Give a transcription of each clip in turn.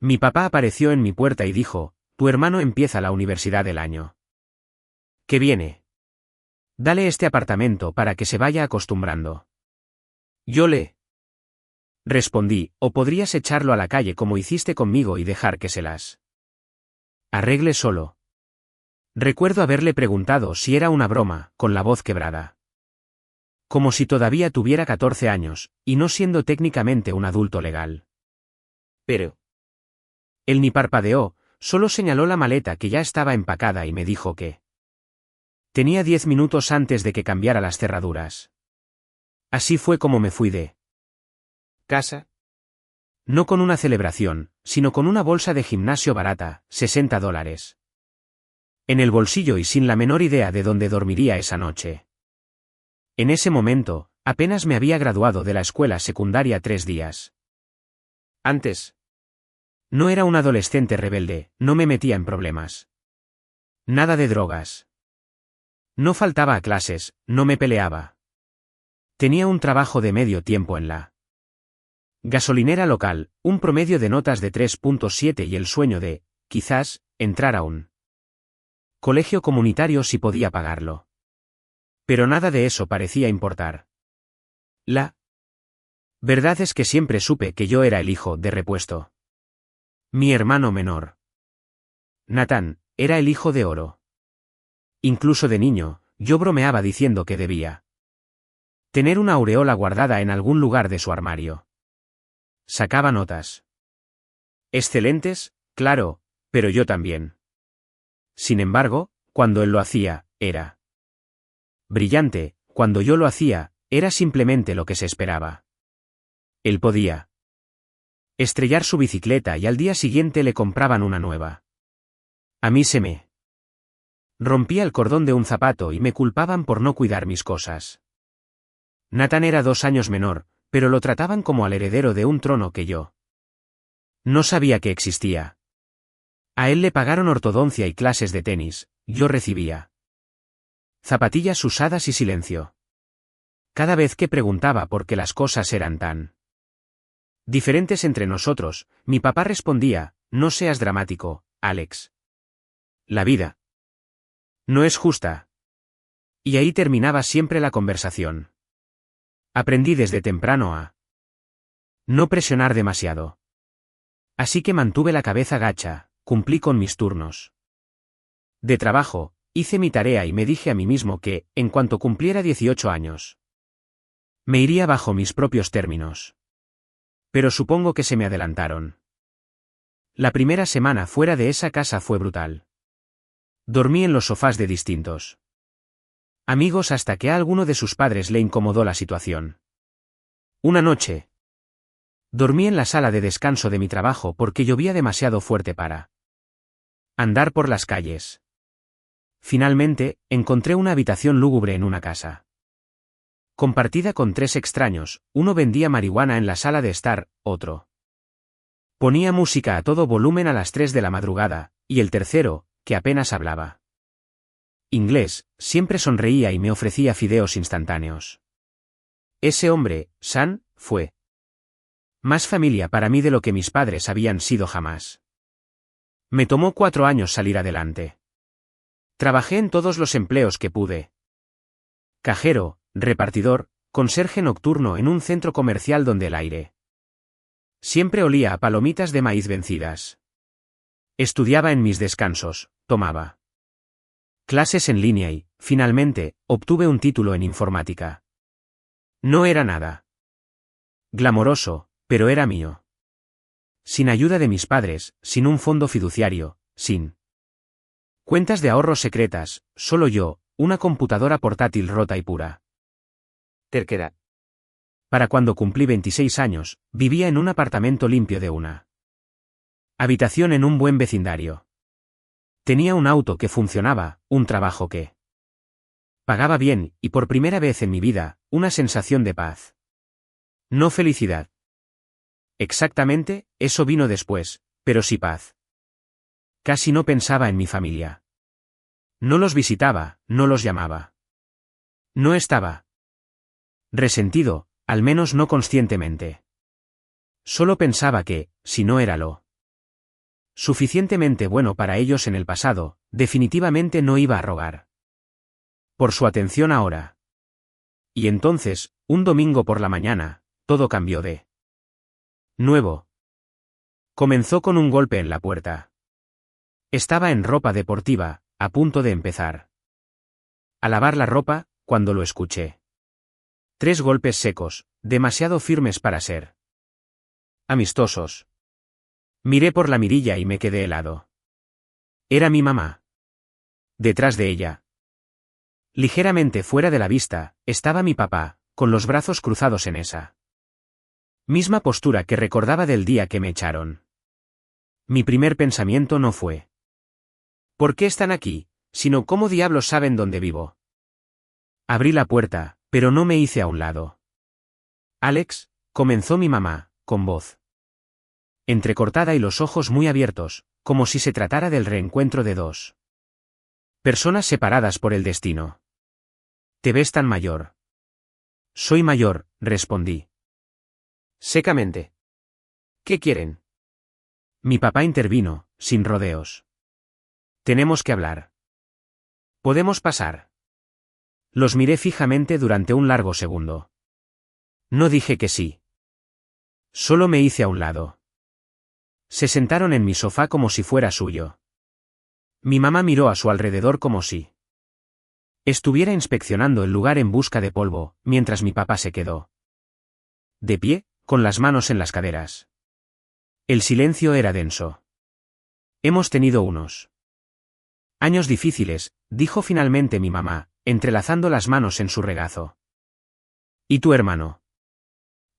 Mi papá apareció en mi puerta y dijo, tu hermano empieza la universidad el año que viene. Dale este apartamento para que se vaya acostumbrando. Yo le respondí, o podrías echarlo a la calle como hiciste conmigo y dejar que se las arregle solo. Recuerdo haberle preguntado si era una broma, con la voz quebrada. Como si todavía tuviera 14 años, y no siendo técnicamente un adulto legal. Pero él ni parpadeó, solo señaló la maleta que ya estaba empacada y me dijo que tenía 10 minutos antes de que cambiara las cerraduras. Así fue como me fui de casa. No con una celebración, sino con una bolsa de gimnasio barata, $60. En el bolsillo y sin la menor idea de dónde dormiría esa noche. En ese momento, apenas me había graduado de la escuela secundaria 3 días antes. No era un adolescente rebelde, no me metía en problemas. Nada de drogas. No faltaba a clases, no me peleaba. Tenía un trabajo de medio tiempo en la gasolinera local, un promedio de notas de 3.7 y el sueño de, quizás, entrar a un colegio comunitario si podía pagarlo. Pero nada de eso parecía importar. La verdad es que siempre supe que yo era el hijo de repuesto. Mi hermano menor, Nathan, era el hijo de oro. Incluso de niño, yo bromeaba diciendo que debía tener una aureola guardada en algún lugar de su armario. Sacaba notas excelentes, claro, pero yo también. Sin embargo, cuando él lo hacía, era brillante, cuando yo lo hacía, era simplemente lo que se esperaba. Él podía estrellar su bicicleta y al día siguiente le compraban una nueva. A mí se me rompía el cordón de un zapato y me culpaban por no cuidar mis cosas. Nathan era 2 años menor, pero lo trataban como al heredero de un trono que yo no sabía que existía. A él le pagaron ortodoncia y clases de tenis, yo recibía zapatillas usadas y silencio. Cada vez que preguntaba por qué las cosas eran tan diferentes entre nosotros, mi papá respondía, no seas dramático, Alex. La vida no es justa. Y ahí terminaba siempre la conversación. Aprendí desde temprano a no presionar demasiado. Así que mantuve la cabeza gacha, cumplí con mis turnos de trabajo, hice mi tarea y me dije a mí mismo que, en cuanto cumpliera 18 años, me iría bajo mis propios términos. Pero supongo que se me adelantaron. La primera semana fuera de esa casa fue brutal. Dormí en los sofás de distintos amigos hasta que a alguno de sus padres le incomodó la situación. Una noche, dormí en la sala de descanso de mi trabajo porque llovía demasiado fuerte para andar por las calles. Finalmente, encontré una habitación lúgubre en una casa compartida con 3 extraños, uno vendía marihuana en la sala de estar, otro ponía música a todo volumen a las 3 de la madrugada, y el tercero, que apenas hablaba inglés, siempre sonreía y me ofrecía fideos instantáneos. Ese hombre, San, fue más familia para mí de lo que mis padres habían sido jamás. Me tomó 4 años salir adelante. Trabajé en todos los empleos que pude. Cajero, repartidor, conserje nocturno en un centro comercial donde el aire siempre olía a palomitas de maíz vencidas. Estudiaba en mis descansos, tomaba clases en línea y, finalmente, obtuve un título en informática. No era nada glamoroso, pero era mío. Sin ayuda de mis padres, sin un fondo fiduciario, sin cuentas de ahorros secretas, solo yo, una computadora portátil rota y pura terquedad. Para cuando cumplí 26 años, vivía en un apartamento limpio de una habitación en un buen vecindario. Tenía un auto que funcionaba, un trabajo que pagaba bien, y por primera vez en mi vida, una sensación de paz. No felicidad. Exactamente, eso vino después, pero sí paz. Casi no pensaba en mi familia. No los visitaba, no los llamaba. No estaba resentido, al menos no conscientemente. Solo pensaba que, si no era lo Suficientemente bueno para ellos en el pasado, definitivamente no iba a rogar. Por su atención ahora. Y entonces, un domingo por la mañana, todo cambió de nuevo. Comenzó con un golpe en la puerta. Estaba en ropa deportiva, a punto de empezar a lavar la ropa, cuando lo escuché. 3 golpes secos, demasiado firmes para ser amistosos. Miré por la mirilla y me quedé helado. Era mi mamá. Detrás de ella, ligeramente fuera de la vista, estaba mi papá, con los brazos cruzados en esa misma postura que recordaba del día que me echaron. Mi primer pensamiento no fue: ¿por qué están aquí?, sino ¿cómo diablos saben dónde vivo? Abrí la puerta, pero no me hice a un lado. Alex, comenzó mi mamá, con voz entrecortada y los ojos muy abiertos, como si se tratara del reencuentro de 2 personas separadas por el destino. ¿Te ves tan mayor? Soy mayor, respondí secamente. ¿Qué quieren? Mi papá intervino, sin rodeos. Tenemos que hablar. ¿Podemos pasar? Los miré fijamente durante un largo segundo. No dije que sí. Solo me hice a un lado. Se sentaron en mi sofá como si fuera suyo. Mi mamá miró a su alrededor como si estuviera inspeccionando el lugar en busca de polvo, mientras mi papá se quedó de pie, con las manos en las caderas. El silencio era denso. Hemos tenido unos años difíciles, dijo finalmente mi mamá, entrelazando las manos en su regazo. ¿Y tu hermano?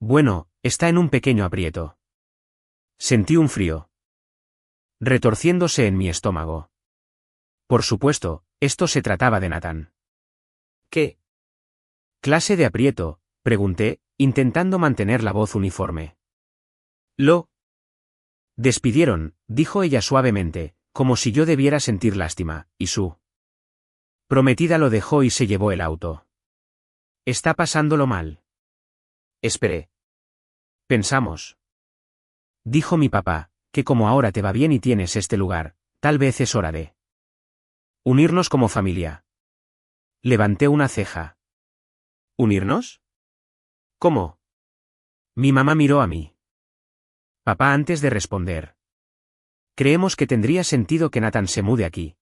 Bueno, está en un pequeño aprieto. Sentí un frío retorciéndose en mi estómago. Por supuesto, esto se trataba de Nathan. ¿Qué clase de aprieto?, pregunté, intentando mantener la voz uniforme. Lo despidieron, dijo ella suavemente, como si yo debiera sentir lástima, y su prometida lo dejó y se llevó el auto. ¿Está pasándolo mal? Esperé. Pensamos, dijo mi papá, que como ahora te va bien y tienes este lugar, tal vez es hora de unirnos como familia. Levanté una ceja. ¿Unirnos? ¿Cómo? Mi mamá miró a mí. Papá, antes de responder. Creemos que tendría sentido que Nathan se mude aquí.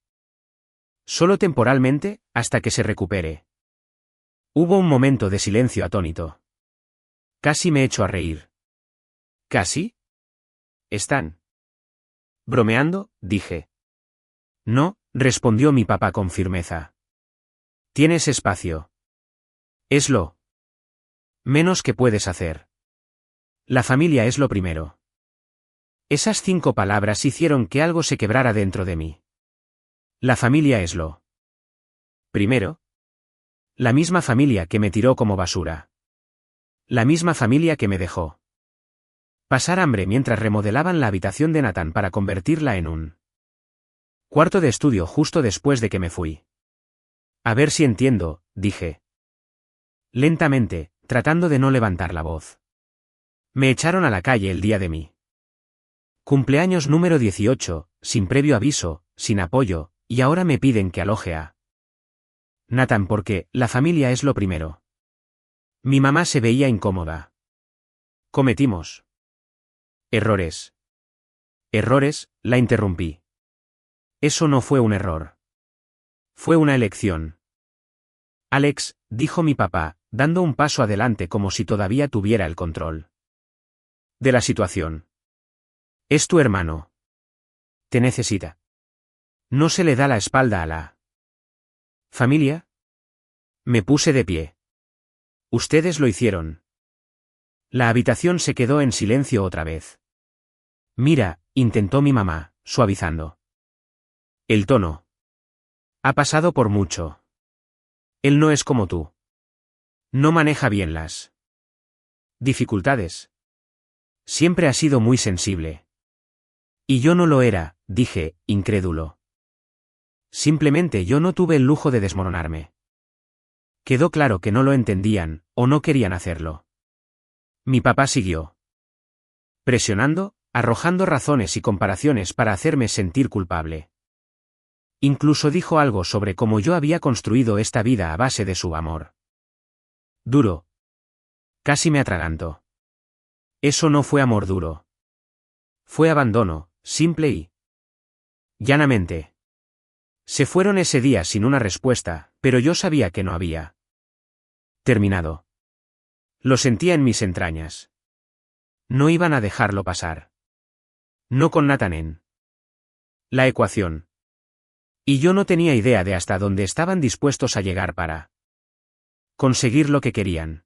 Solo temporalmente, hasta que se recupere. Hubo un momento de silencio atónito. Casi me echo a reír. ¿Casi? ¿Están bromeando?, dije. No, respondió mi papá con firmeza. Tienes espacio. Es lo menos que puedes hacer. La familia es lo primero. Esas 5 palabras hicieron que algo se quebrara dentro de mí. La familia es lo primero. La misma familia que me tiró como basura. La misma familia que me dejó pasar hambre mientras remodelaban la habitación de Nathan para convertirla en un cuarto de estudio justo después de que me fui. A ver si entiendo, dije. Lentamente, tratando de no levantar la voz. Me echaron a la calle el día de mi cumpleaños número 18, sin previo aviso, sin apoyo, y ahora me piden que aloje a Nathan porque la familia es lo primero. Mi mamá se veía incómoda. Cometimos errores. Errores, la interrumpí. Eso no fue un error. Fue una elección. Alex, dijo mi papá, dando un paso adelante como si todavía tuviera el control de la situación. Es tu hermano. Te necesita. No se le da la espalda a la familia. Me puse de pie. Ustedes lo hicieron. La habitación se quedó en silencio otra vez. Mira, intentó mi mamá, suavizando el tono. Ha pasado por mucho. Él no es como tú. No maneja bien las dificultades. Siempre ha sido muy sensible. Y yo no lo era, dije, incrédulo. Simplemente yo no tuve el lujo de desmoronarme. Quedó claro que no lo entendían, o no querían hacerlo. Mi papá siguió presionando, arrojando razones y comparaciones para hacerme sentir culpable. Incluso dijo algo sobre cómo yo había construido esta vida a base de su amor. Duro. Casi me atraganto. Eso no fue amor duro. Fue abandono, simple y llanamente. Se fueron ese día sin una respuesta, pero yo sabía que no había terminado. Lo sentía en mis entrañas. No iban a dejarlo pasar. No con Nathan en la ecuación. Y yo no tenía idea de hasta dónde estaban dispuestos a llegar para conseguir lo que querían.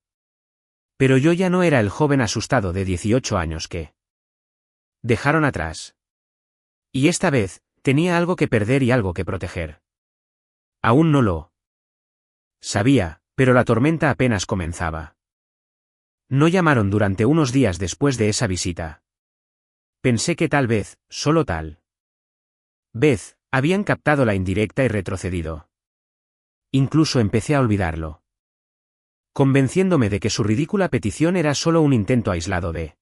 Pero yo ya no era el joven asustado de 18 años que dejaron atrás. Y esta vez, tenía algo que perder y algo que proteger. Aún no lo sabía, pero la tormenta apenas comenzaba. No llamaron durante unos días después de esa visita. Pensé que tal vez, solo tal vez, habían captado la indirecta y retrocedido. Incluso empecé a olvidarlo, convenciéndome de que su ridícula petición era solo un intento aislado de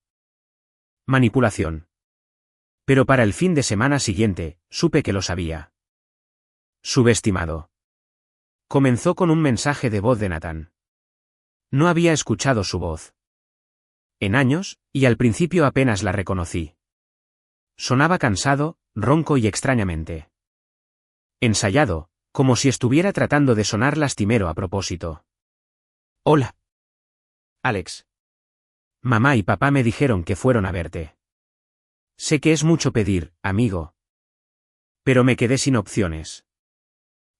manipulación. Pero para el fin de semana siguiente, supe que lo sabía. Subestimado. Comenzó con un mensaje de voz de Nathan. No había escuchado su voz en años, y al principio apenas la reconocí. Sonaba cansado, ronco y extrañamente ensayado, como si estuviera tratando de sonar lastimero a propósito. Hola, Alex. Mamá y papá me dijeron que fueron a verte. Sé que es mucho pedir, amigo. Pero me quedé sin opciones.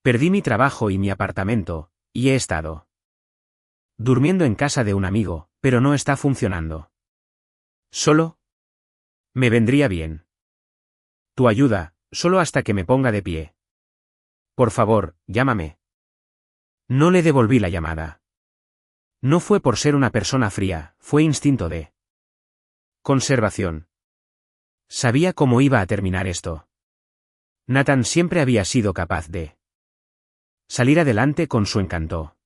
Perdí mi trabajo y mi apartamento, y he estado durmiendo en casa de un amigo, pero no está funcionando. Solo me vendría bien tu ayuda, solo hasta que me ponga de pie. Por favor, llámame. No le devolví la llamada. No fue por ser una persona fría, fue instinto de conservación. Sabía cómo iba a terminar esto. Nathan siempre había sido capaz de salir adelante con su encanto.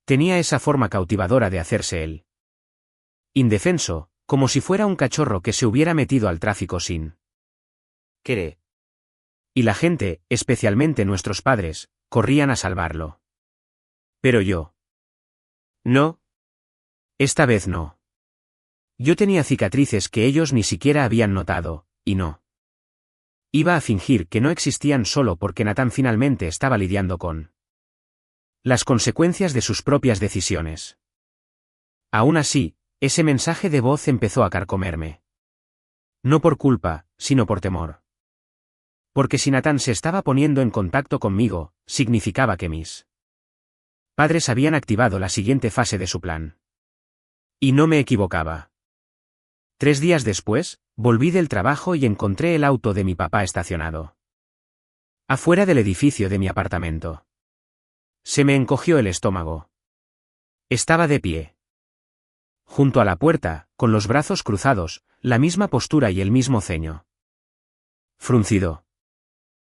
Tenía esa forma cautivadora de hacerse él indefenso, como si fuera un cachorro que se hubiera metido al tráfico sin querer. Y la gente, especialmente nuestros padres, corrían a salvarlo. Pero yo. No. Esta vez no. Yo tenía cicatrices que ellos ni siquiera habían notado, y no iba a fingir que no existían solo porque Nathan finalmente estaba lidiando con las consecuencias de sus propias decisiones. Aún así, ese mensaje de voz empezó a carcomerme. No por culpa, sino por temor. Porque si Nathan se estaba poniendo en contacto conmigo, significaba que mis padres habían activado la siguiente fase de su plan. Y no me equivocaba. 3 días después, volví del trabajo y encontré el auto de mi papá estacionado afuera del edificio de mi apartamento. Se me encogió el estómago. Estaba de pie junto a la puerta, con los brazos cruzados, la misma postura y el mismo ceño fruncido.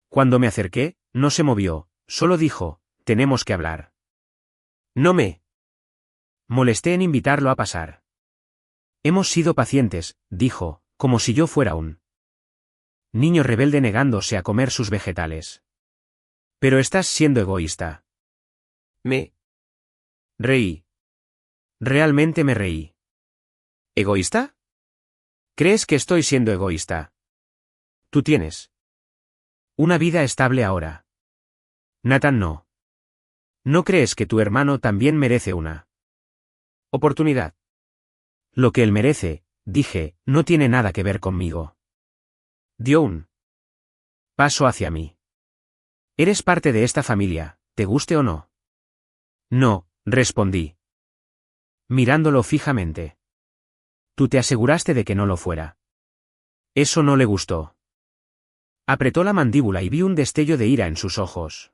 Cuando me acerqué, no se movió, solo dijo, tenemos que hablar. No me molesté en invitarlo a pasar. Hemos sido pacientes, dijo, como si yo fuera un niño rebelde negándose a comer sus vegetales. Pero estás siendo egoísta. Me reí. Realmente me reí. ¿Egoísta? ¿Crees que estoy siendo egoísta? Tú tienes una vida estable ahora. Nathan no. ¿No crees que tu hermano también merece una oportunidad? Lo que él merece, dije, no tiene nada que ver conmigo. Dio un paso hacia mí. Eres parte de esta familia, te guste o no. No, respondí, mirándolo fijamente. Tú te aseguraste de que no lo fuera. Eso no le gustó. Apretó la mandíbula y vi un destello de ira en sus ojos.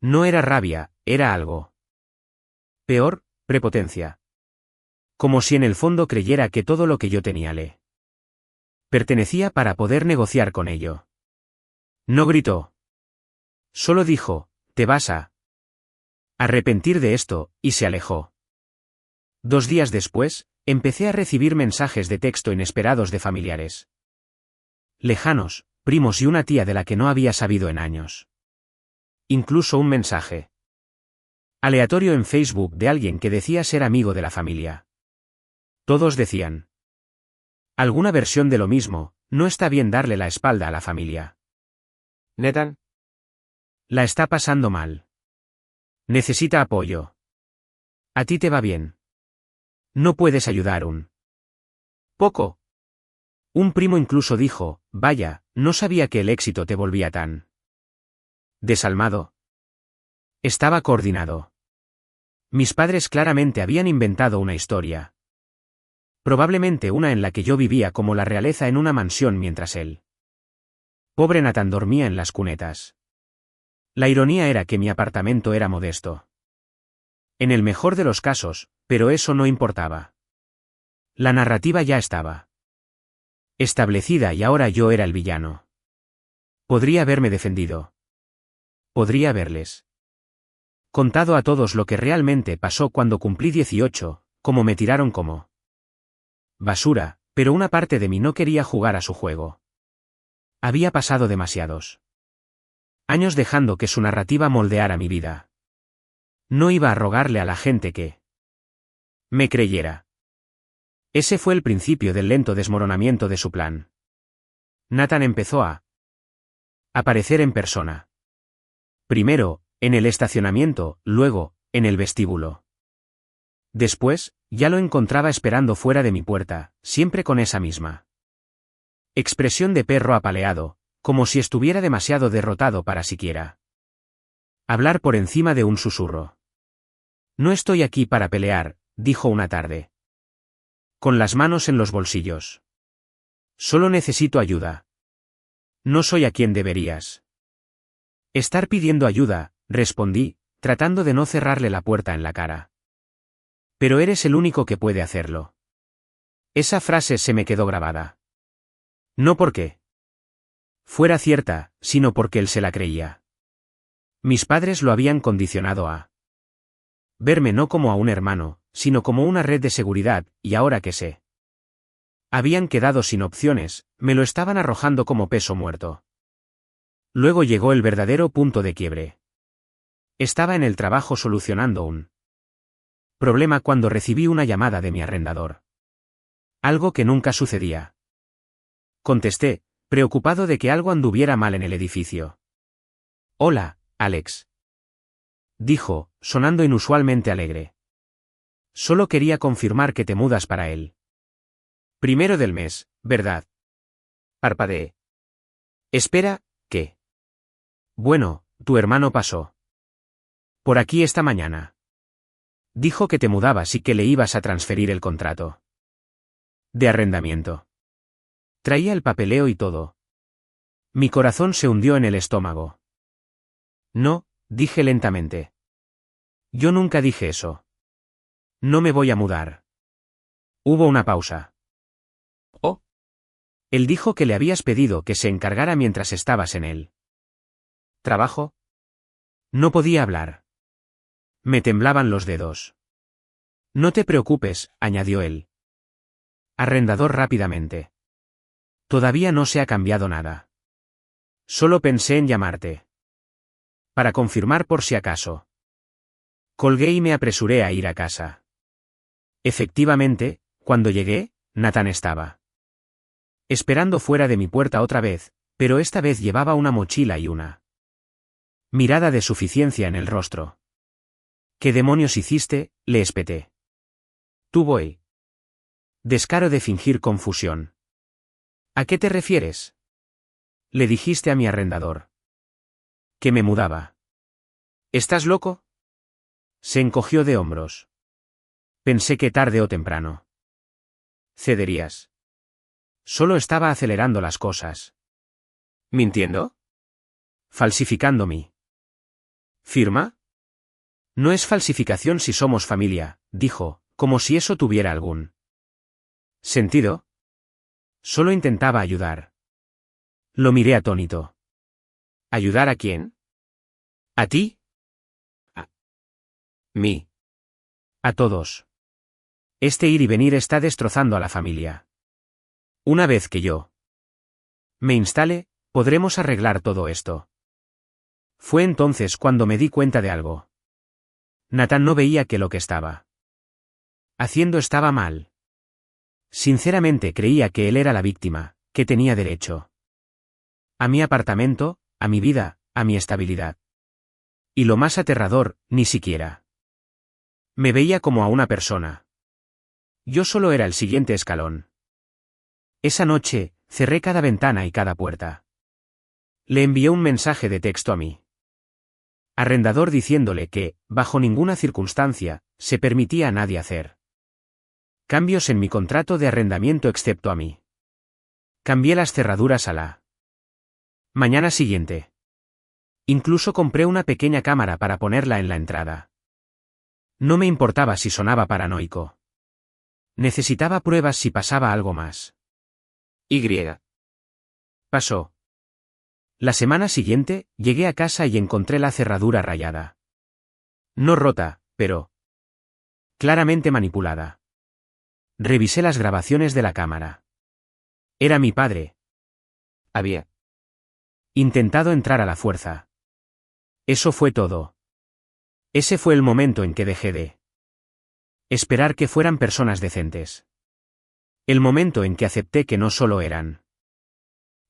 No era rabia, era algo peor, prepotencia. Como si en el fondo creyera que todo lo que yo tenía le pertenecía para poder negociar con ello. No gritó. Solo dijo, te vas a arrepentir de esto, y se alejó. 2 días después, Empecé a recibir mensajes de texto inesperados de familiares lejanos, primos y una tía de la que no había sabido en años. Incluso un mensaje aleatorio en Facebook de alguien que decía ser amigo de la familia. Todos decían alguna versión de lo mismo: no está bien darle la espalda a la familia. Nathan, La está pasando mal. Necesita apoyo. A ti te va bien. No puedes ayudar un poco. Un primo incluso dijo: vaya, no sabía que el éxito te volvía tan desalmado. Estaba coordinado. Mis padres claramente habían inventado una historia. Probablemente una en la que yo vivía como la realeza en una mansión mientras él, pobre Nathan, dormía en las cunetas. La ironía era que mi apartamento era modesto. En el mejor de los casos, pero eso no importaba. La narrativa ya estaba establecida y ahora yo era el villano. Podría haberme defendido. Podría haberles contado a todos lo que realmente pasó cuando cumplí 18, cómo me tiraron como basura, pero una parte de mí no quería jugar a su juego. Había pasado demasiados años dejando que su narrativa moldeara mi vida. No iba a rogarle a la gente que me creyera. Ese fue el principio del lento desmoronamiento de su plan. Nathan empezó a aparecer en persona. Primero, en el estacionamiento, luego, en el vestíbulo. Después, ya lo encontraba esperando fuera de mi puerta, siempre con esa misma expresión de perro apaleado, como si estuviera demasiado derrotado para siquiera hablar por encima de un susurro. No estoy aquí para pelear, dijo una tarde, con las manos en los bolsillos. Solo necesito ayuda. No soy a quien deberías estar pidiendo ayuda, respondí, tratando de no cerrarle la puerta en la cara. Pero eres el único que puede hacerlo. Esa frase se me quedó grabada. No porque fuera cierta, sino porque él se la creía. Mis padres lo habían condicionado a verme no como a un hermano, sino como una red de seguridad, y ahora que sé habían quedado sin opciones, me lo estaban arrojando como peso muerto. Luego llegó el verdadero punto de quiebre. Estaba en el trabajo solucionando un problema cuando recibí una llamada de mi arrendador. Algo que nunca sucedía. Contesté, preocupado de que algo anduviera mal en el edificio. Hola, Alex. Dijo, sonando inusualmente alegre. Solo quería confirmar que te mudas para él. Primero del mes, ¿verdad? Parpadeé. Espera, ¿qué? Bueno, tu hermano pasó por aquí esta mañana. Dijo que te mudabas y que le ibas a transferir el contrato de arrendamiento. Traía el papeleo y todo. Mi corazón se hundió en el estómago. No, dije lentamente. Yo nunca dije eso. No me voy a mudar. Hubo una pausa. oh, Él dijo que le habías pedido que se encargara mientras estabas en el trabajo. No podía hablar. Me temblaban los dedos. No te preocupes, añadió él. Arrendador rápidamente. Todavía no se ha cambiado nada. Solo pensé en llamarte para confirmar por si acaso. Colgué y me apresuré a ir a casa. Efectivamente, cuando llegué, Nathan estaba esperando fuera de mi puerta otra vez, pero esta vez llevaba una mochila y una mirada de suficiencia en el rostro. ¿Qué demonios hiciste?, le espeté. Tuvo el descaro de fingir confusión. ¿A qué te refieres? Le dijiste a mi arrendador que me mudaba. ¿Estás loco? Se encogió de hombros. Pensé que tarde o temprano cederías. Solo estaba acelerando las cosas. ¿mintiendo? Falsificando mi firma. No es falsificación si somos familia, dijo, como si eso tuviera algún sentido. Solo intentaba ayudar. Lo miré atónito. ¿Ayudar a quién? ¿A ti? Mí. A todos. Este ir y venir está destrozando a la familia. Una vez que yo me instale, podremos arreglar todo esto. Fue entonces cuando me di cuenta de algo. Nathan no veía que lo que estaba haciendo estaba mal. Sinceramente creía que él era la víctima, que tenía derecho a mi apartamento, a mi vida, a mi estabilidad. Y lo más aterrador, ni siquiera me veía como a una persona. Yo solo era el siguiente escalón. Esa noche, cerré cada ventana y cada puerta. Le envié un mensaje de texto a mi arrendador diciéndole que, bajo ninguna circunstancia, se permitía a nadie hacer cambios en mi contrato de arrendamiento excepto a mí. Cambié las cerraduras a la mañana siguiente. Incluso compré una pequeña cámara para ponerla en la entrada. No me importaba si sonaba paranoico. Necesitaba pruebas si pasaba algo más. Y. Pasó. La semana siguiente, llegué a casa y encontré la cerradura rayada. No rota, pero claramente manipulada. Revisé las grabaciones de la cámara. Era mi padre. Había intentado entrar a la fuerza. Eso fue todo. Ese fue el momento en que dejé de esperar que fueran personas decentes. El momento en que acepté que no solo eran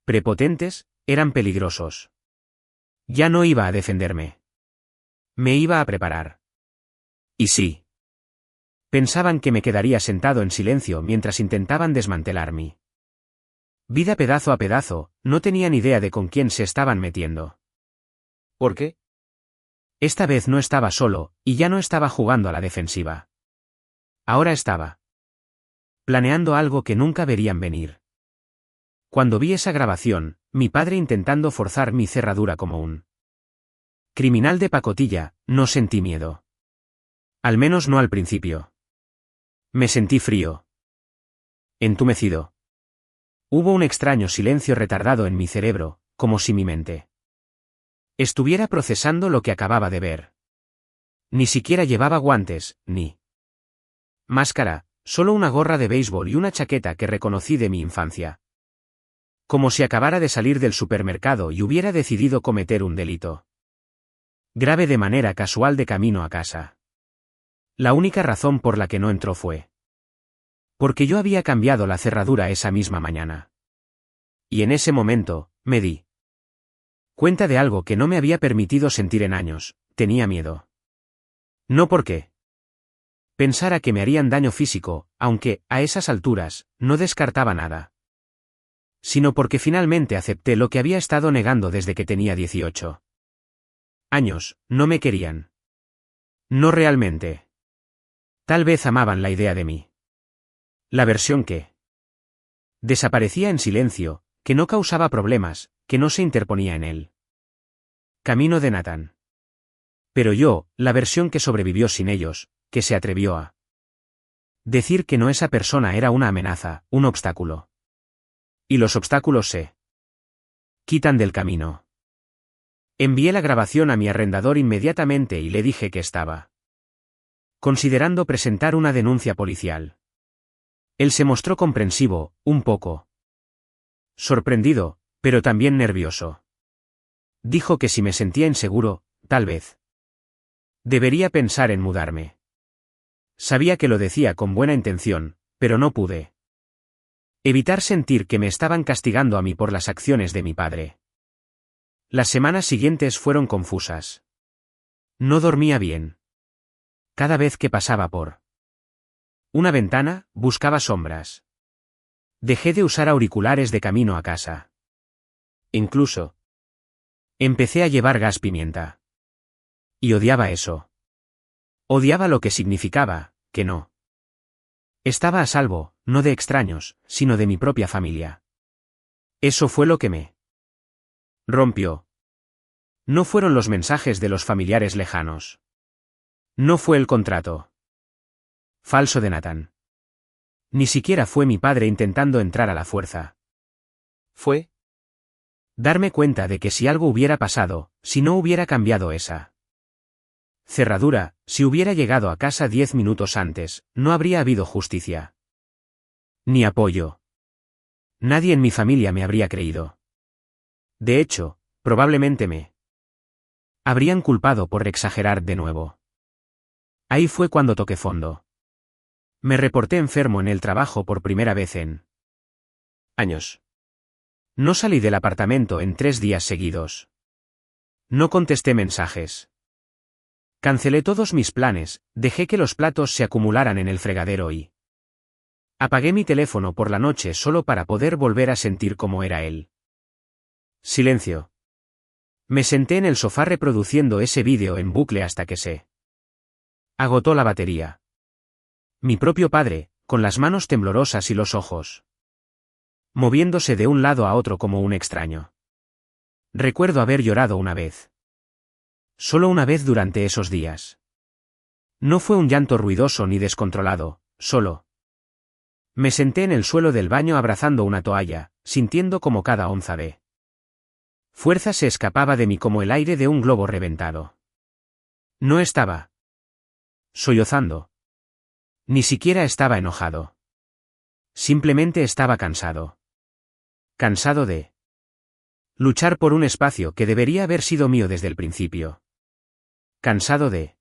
prepotentes, eran peligrosos. Ya no iba a defenderme. Me iba a preparar. Y sí. Pensaban que me quedaría sentado en silencio mientras intentaban desmantelar mi vida pedazo a pedazo, no tenían idea de con quién se estaban metiendo. ¿Por qué? Esta vez no estaba solo, y ya no estaba jugando a la defensiva. Ahora estaba planeando algo que nunca verían venir. Cuando vi esa grabación, mi padre intentando forzar mi cerradura como un criminal de pacotilla, no sentí miedo. Al menos no al principio. Me sentí frío. Entumecido. Hubo un extraño silencio retardado en mi cerebro, como si mi mente estuviera procesando lo que acababa de ver. Ni siquiera llevaba guantes, ni máscara, solo una gorra de béisbol y una chaqueta que reconocí de mi infancia. Como si acabara de salir del supermercado y hubiera decidido cometer un delito grave de manera casual de camino a casa. La única razón por la que no entró fue porque yo había cambiado la cerradura esa misma mañana. Y en ese momento, me di cuenta de algo que no me había permitido sentir en años: tenía miedo. No porque pensara que me harían daño físico, aunque, a esas alturas, no descartaba nada. Sino porque finalmente acepté lo que había estado negando desde que tenía 18 años, no me querían. No realmente. Tal vez amaban la idea de mí. La versión que desaparecía en silencio, que no causaba problemas, que no se interponía en él camino de Nathan. Pero yo, la versión que sobrevivió sin ellos, que se atrevió a decir que no, esa persona era una amenaza, un obstáculo. Y los obstáculos se quitan del camino. Envié la grabación a mi arrendador inmediatamente y le dije que estaba considerando presentar una denuncia policial. Él se mostró comprensivo, un poco sorprendido, pero también nervioso. Dijo que si me sentía inseguro, tal vez debería pensar en mudarme. Sabía que lo decía con buena intención, pero no pude evitar sentir que me estaban castigando a mí por las acciones de mi padre. Las semanas siguientes fueron confusas. No dormía bien. Cada vez que pasaba por una ventana, buscaba sombras. Dejé de usar auriculares de camino a casa. Incluso empecé a llevar gas pimienta. Y odiaba eso. Odiaba lo que significaba, que no estaba a salvo, no de extraños, sino de mi propia familia. Eso fue lo que me rompió. No fueron los mensajes de los familiares lejanos. No fue el contrato falso de Nathan. Ni siquiera fue mi padre intentando entrar a la fuerza. Fue darme cuenta de que si algo hubiera pasado, si no hubiera cambiado esa Cerradura, si hubiera llegado a casa 10 minutos antes, no habría habido justicia. Ni apoyo. Nadie en mi familia me habría creído. De hecho, probablemente me habrían culpado por exagerar de nuevo. Ahí fue cuando toqué fondo. Me reporté enfermo en el trabajo por primera vez en años. No salí del apartamento en 3 días seguidos. No contesté mensajes. Cancelé todos mis planes, dejé que los platos se acumularan en el fregadero y apagué mi teléfono por la noche solo para poder volver a sentir cómo era él. Silencio. Me senté en el sofá reproduciendo ese vídeo en bucle hasta que se agotó la batería. Mi propio padre, con las manos temblorosas y los ojos moviéndose de un lado a otro como un extraño. Recuerdo haber llorado una vez. Solo una vez durante esos días. No fue un llanto ruidoso ni descontrolado, solo. Me senté en el suelo del baño abrazando una toalla, sintiendo como cada onza de fuerza se escapaba de mí como el aire de un globo reventado. No estaba sollozando. Ni siquiera estaba enojado. Simplemente estaba cansado. Cansado de luchar por un espacio que debería haber sido mío desde el principio. Cansado de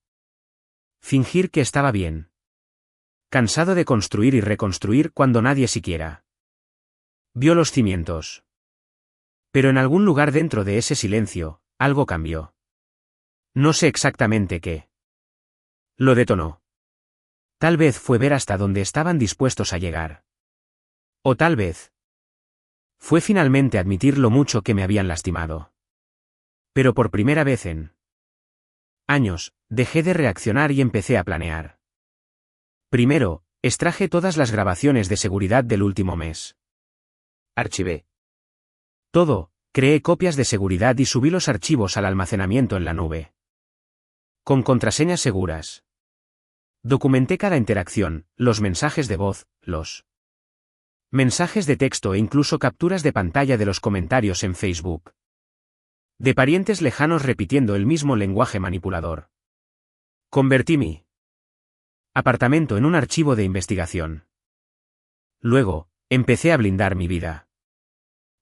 fingir que estaba bien. Cansado de construir y reconstruir cuando nadie siquiera vio los cimientos. Pero en algún lugar dentro de ese silencio, algo cambió. No sé exactamente qué. Lo detonó. Tal vez fue ver hasta dónde estaban dispuestos a llegar. O tal vez fue finalmente admitir lo mucho que me habían lastimado. Pero por primera vez en años, dejé de reaccionar y empecé a planear. Primero, extraje todas las grabaciones de seguridad del último mes. Archivé todo, creé copias de seguridad y subí los archivos al almacenamiento en la nube. Con contraseñas seguras. Documenté cada interacción, los mensajes de voz, los mensajes de texto e incluso capturas de pantalla de los comentarios en Facebook. De parientes lejanos repitiendo el mismo lenguaje manipulador. Convertí mi apartamento en un archivo de investigación. Luego, empecé a blindar mi vida.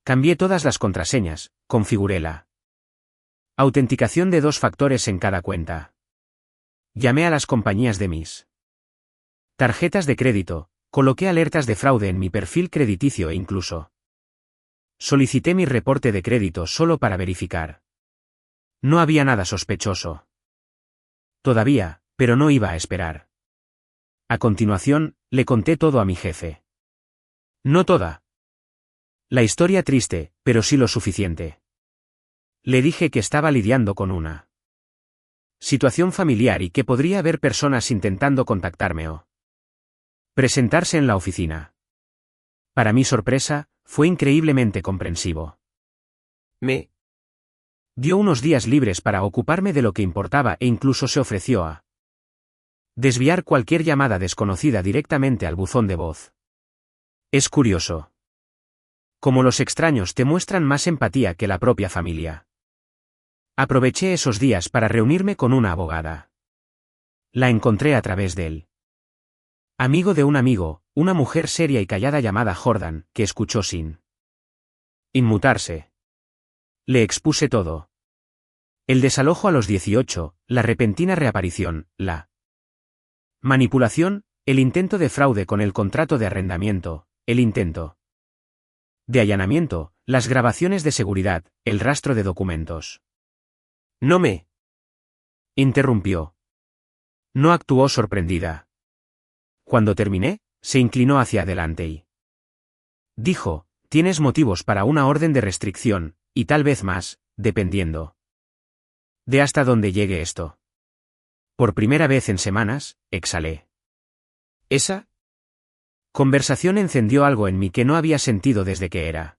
Cambié todas las contraseñas, configuré la autenticación de 2 factores en cada cuenta. Llamé a las compañías de mis tarjetas de crédito, coloqué alertas de fraude en mi perfil crediticio e incluso solicité mi reporte de crédito solo para verificar. No había nada sospechoso. Todavía, pero no iba a esperar. A continuación, le conté todo a mi jefe. No toda la historia triste, pero sí lo suficiente. Le dije que estaba lidiando con una situación familiar y que podría haber personas intentando contactarme o presentarse en la oficina. Para mi sorpresa, fue increíblemente comprensivo. Me dio unos días libres para ocuparme de lo que importaba e incluso se ofreció a desviar cualquier llamada desconocida directamente al buzón de voz. Es curioso. Como los extraños te muestran más empatía que la propia familia. Aproveché esos días para reunirme con una abogada. La encontré a través del amigo de un amigo, una mujer seria y callada llamada Jordan, que escuchó sin inmutarse. Le expuse todo. El desalojo a los 18, la repentina reaparición, la manipulación, el intento de fraude con el contrato de arrendamiento, el intento de allanamiento, las grabaciones de seguridad, el rastro de documentos. No me interrumpió. No actuó sorprendida. Cuando terminé, se inclinó hacia adelante y dijo, tienes motivos para una orden de restricción, y tal vez más, dependiendo de hasta dónde llegue esto. Por primera vez en semanas, exhalé. Esa conversación encendió algo en mí que no había sentido desde que era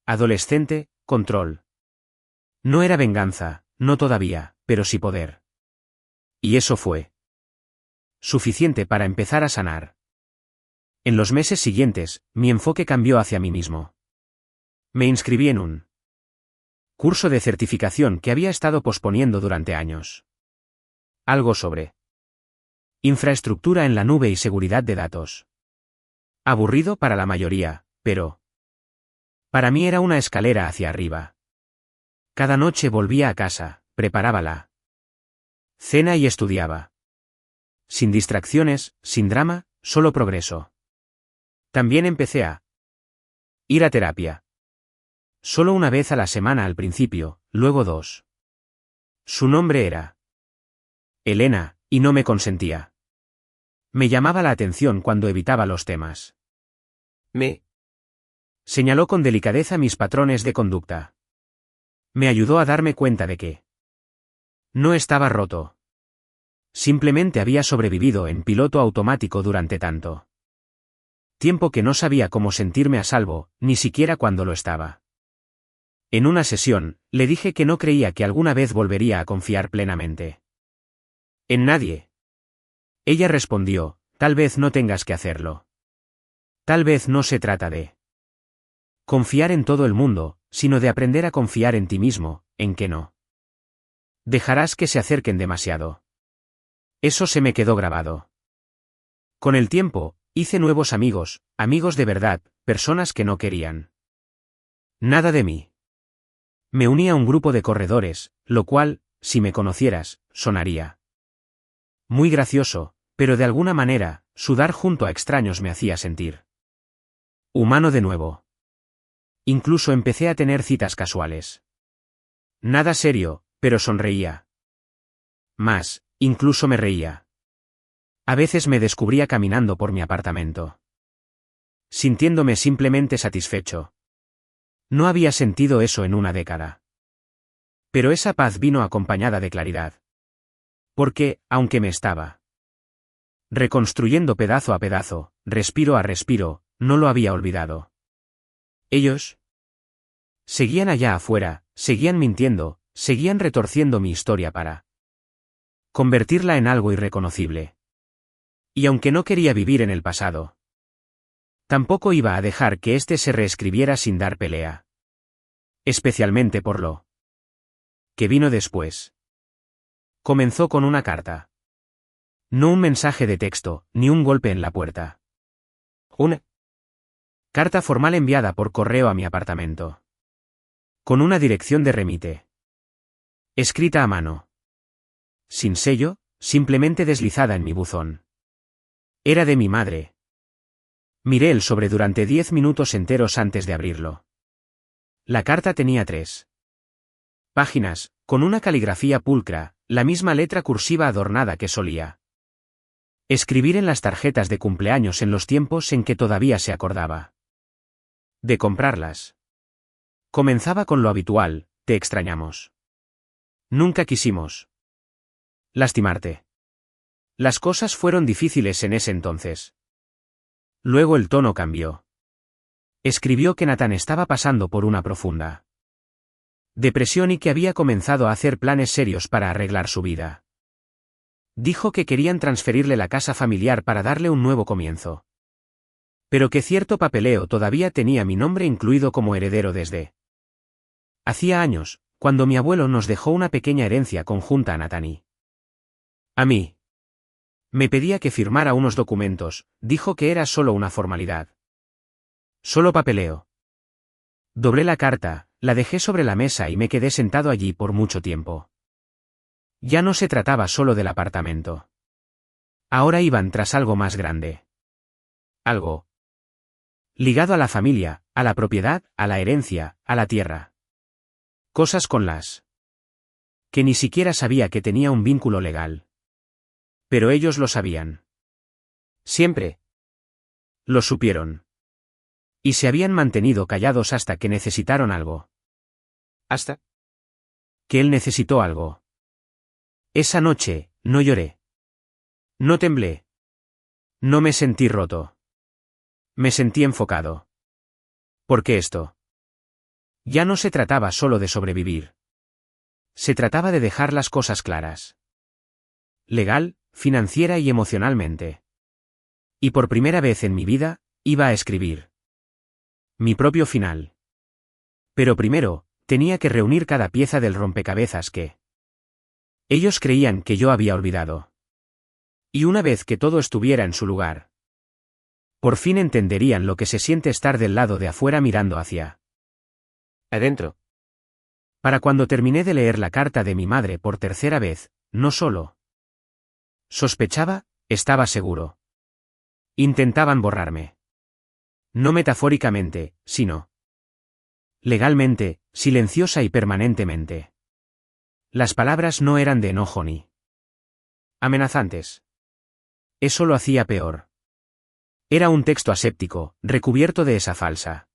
adolescente, control. No era venganza, no todavía, pero sí poder. Y eso fue suficiente para empezar a sanar. En los meses siguientes, mi enfoque cambió hacia mí mismo. Me inscribí en un curso de certificación que había estado posponiendo durante años. Algo sobre infraestructura en la nube y seguridad de datos. Aburrido para la mayoría, pero para mí era una escalera hacia arriba. Cada noche volvía a casa, preparaba la cena y estudiaba. Sin distracciones, sin drama, solo progreso. También empecé a ir a terapia. Solo una vez a la semana al principio, luego 2. Su nombre era Elena, y no me consentía. Me llamaba la atención cuando evitaba los temas. Me Señaló con delicadeza mis patrones de conducta. Me ayudó a darme cuenta de que no estaba roto. Simplemente había sobrevivido en piloto automático durante tanto tiempo que no sabía cómo sentirme a salvo, ni siquiera cuando lo estaba. En una sesión, le dije que no creía que alguna vez volvería a confiar plenamente en nadie. Ella respondió, tal vez no tengas que hacerlo. Tal vez no se trata de confiar en todo el mundo, sino de aprender a confiar en ti mismo, en que no dejarás que se acerquen demasiado. Eso se me quedó grabado. Con el tiempo, hice nuevos amigos, amigos de verdad, personas que no querían nada de mí. Me uní a un grupo de corredores, lo cual, si me conocieras, sonaría muy gracioso, pero de alguna manera, sudar junto a extraños me hacía sentir humano de nuevo. Incluso empecé a tener citas casuales. Nada serio, pero sonreía. Más, incluso me reía. A veces me descubría caminando por mi apartamento, sintiéndome simplemente satisfecho. No había sentido eso en una década. Pero esa paz vino acompañada de claridad. Porque, aunque me estaba reconstruyendo pedazo a pedazo, respiro a respiro, no lo había olvidado. Ellos seguían allá afuera, seguían mintiendo, seguían retorciendo mi historia para convertirla en algo irreconocible. Y aunque no quería vivir en el pasado, tampoco iba a dejar que éste se reescribiera sin dar pelea. Especialmente por lo que vino después. Comenzó con una carta. No un mensaje de texto, ni un golpe en la puerta. Una carta formal enviada por correo a mi apartamento. Con una dirección de remite. Escrita a mano. Sin sello, simplemente deslizada en mi buzón. Era de mi madre. Miré el sobre durante 10 minutos enteros antes de abrirlo. La carta tenía 3 páginas, con una caligrafía pulcra, la misma letra cursiva adornada que solía escribir en las tarjetas de cumpleaños en los tiempos en que todavía se acordaba de comprarlas. Comenzaba con lo habitual, te extrañamos. Nunca quisimos lastimarte. Las cosas fueron difíciles en ese entonces. Luego el tono cambió. Escribió que Nathan estaba pasando por una profunda depresión y que había comenzado a hacer planes serios para arreglar su vida. Dijo que querían transferirle la casa familiar para darle un nuevo comienzo. Pero que cierto papeleo todavía tenía mi nombre incluido como heredero desde hacía años, cuando mi abuelo nos dejó una pequeña herencia conjunta a Nathan y a mí. Me pedía que firmara unos documentos, dijo que era solo una formalidad. Solo papeleo. Doblé la carta, la dejé sobre la mesa y me quedé sentado allí por mucho tiempo. Ya no se trataba solo del apartamento. Ahora iban tras algo más grande. Algo ligado a la familia, a la propiedad, a la herencia, a la tierra. Cosas con las que ni siquiera sabía que tenía un vínculo legal. Pero ellos lo sabían. Siempre lo supieron. Y se habían mantenido callados hasta que necesitaron algo. Hasta que él necesitó algo. Esa noche, no lloré. No temblé. No me sentí roto. Me sentí enfocado. Porque esto ya no se trataba solo de sobrevivir. Se trataba de dejar las cosas claras. Legal, financiera y emocionalmente. Y por primera vez en mi vida, iba a escribir mi propio final. Pero primero, tenía que reunir cada pieza del rompecabezas que Ellos creían que yo había olvidado. Y una vez que todo estuviera en su lugar, por fin entenderían lo que se siente estar del lado de afuera mirando hacia adentro. Para cuando terminé de leer la carta de mi madre por tercera vez, no solo sospechaba, estaba seguro. Intentaban borrarme. No metafóricamente, sino legalmente, silenciosa y permanentemente. Las palabras no eran de enojo ni amenazantes. Eso lo hacía peor. Era un texto aséptico, recubierto de esa falsa